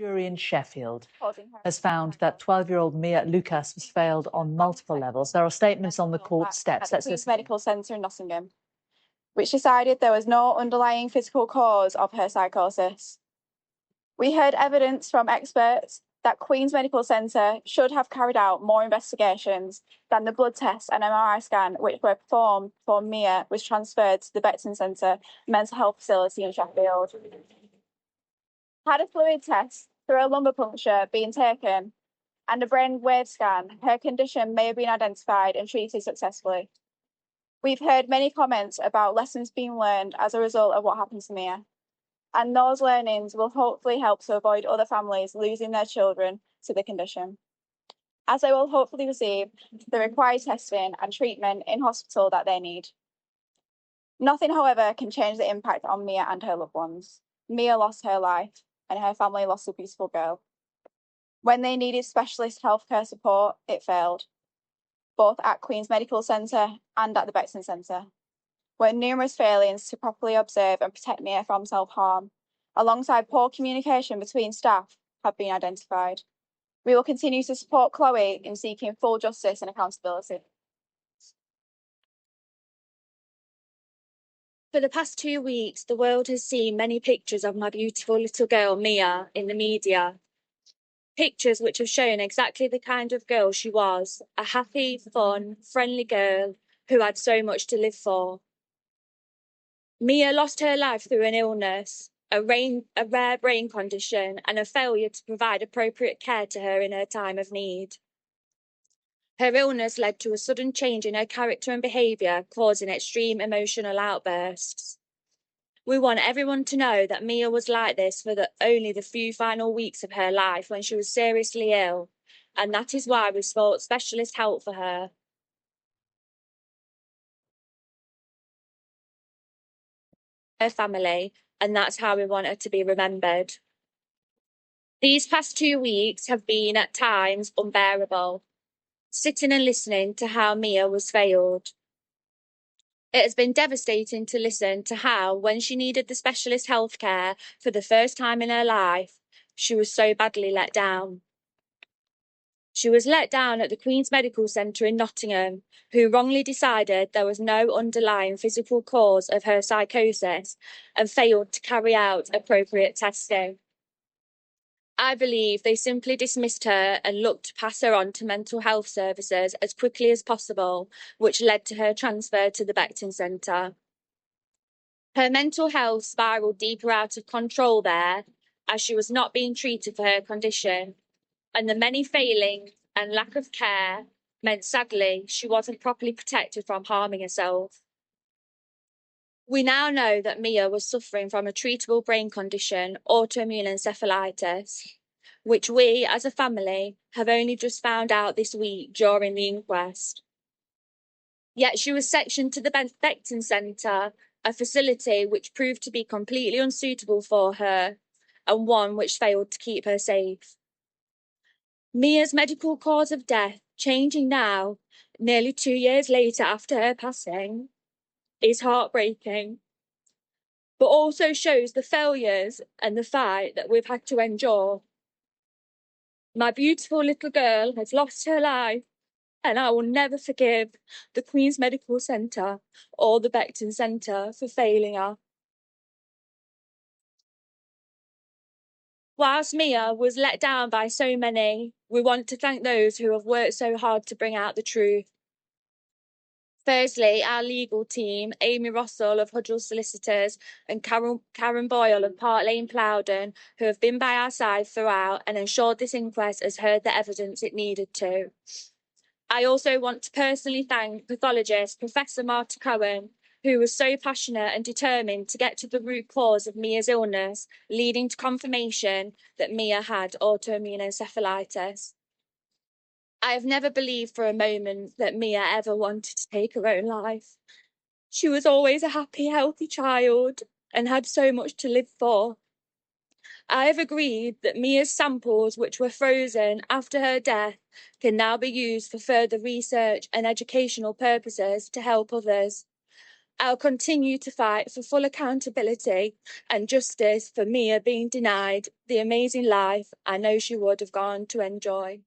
jury in Sheffield has found that 12-year-old Mia Lucas was failed on multiple levels. There are statements on the court steps. At the Queen's Medical Centre in Nottingham, which decided there was no underlying physical cause of her psychosis. We heard evidence from experts that Queen's Medical Centre should have carried out more investigations than the blood test and MRI scan which were performed before Mia was transferred to the Beckton Centre mental health facility in Sheffield. Had a fluid test through a lumbar puncture been taken and a brain wave scan, her condition may have been identified and treated successfully. We've heard many comments about lessons being learned as a result of what happened to Mia, and those learnings will hopefully help to avoid other families losing their children to the condition, as they will hopefully receive the required testing and treatment in hospital that they need. Nothing, however, can change the impact on Mia and her loved ones. Mia lost her life, and her family lost a beautiful girl. When they needed specialist healthcare support, it failed, both at Queen's Medical Centre and at the Beckton Centre, where numerous failings to properly observe and protect Mia from self-harm, alongside poor communication between staff, have been identified. We will continue to support Chloe in seeking full justice and accountability. For the past 2 weeks, the world has seen many pictures of my beautiful little girl, Mia, in the media. Pictures which have shown exactly the kind of girl she was, a happy, fun, friendly girl who had so much to live for. Mia lost her life through an illness, a rare brain condition, and a failure to provide appropriate care to her in her time of need. Her illness led to a sudden change in her character and behaviour, causing extreme emotional outbursts. We want everyone to know that Mia was like this for only the few final weeks of her life when she was seriously ill, and that is why we sought specialist help for her. Her family, and that's how we want her to be remembered. These past 2 weeks have been at times unbearable, sitting and listening to how Mia was failed. It has been devastating to listen to how, when she needed the specialist healthcare for the first time in her life, she was so badly let down. She was let down at the Queen's Medical Centre in Nottingham, who wrongly decided there was no underlying physical cause of her psychosis and failed to carry out appropriate testing. I believe they simply dismissed her and looked to pass her on to mental health services as quickly as possible, which led to her transfer to the Beckton Centre. Her mental health spiralled deeper out of control there, as she was not being treated for her condition, and the many failings and lack of care meant, sadly, she wasn't properly protected from harming herself. We now know that Mia was suffering from a treatable brain condition, autoimmune encephalitis, which we, as a family, have only just found out this week during the inquest. Yet she was sectioned to the Beckton Centre, a facility which proved to be completely unsuitable for her, and one which failed to keep her safe. Mia's medical cause of death, changing now, nearly 2 years later after her passing, is heartbreaking, but also shows the failures and the fight that we've had to endure. My beautiful little girl has lost her life, and I will never forgive the Queen's Medical Centre or the Beckton Centre for failing her. Whilst Mia was let down by so many, we want to thank those who have worked so hard to bring out the truth. Firstly, our legal team, Amy Rossall of Hudgell Solicitors and Karen Boyle of Park Lane Plowden, who have been by our side throughout and ensured this inquest has heard the evidence it needed to. I also want to personally thank pathologist Professor Marta Cohen, who was so passionate and determined to get to the root cause of Mia's illness, leading to confirmation that Mia had autoimmune encephalitis. I have never believed for a moment that Mia ever wanted to take her own life. She was always a happy, healthy child and had so much to live for. I have agreed that Mia's samples, which were frozen after her death, can now be used for further research and educational purposes to help others. I'll continue to fight for full accountability and justice for Mia being denied the amazing life I know she would have gone to enjoy.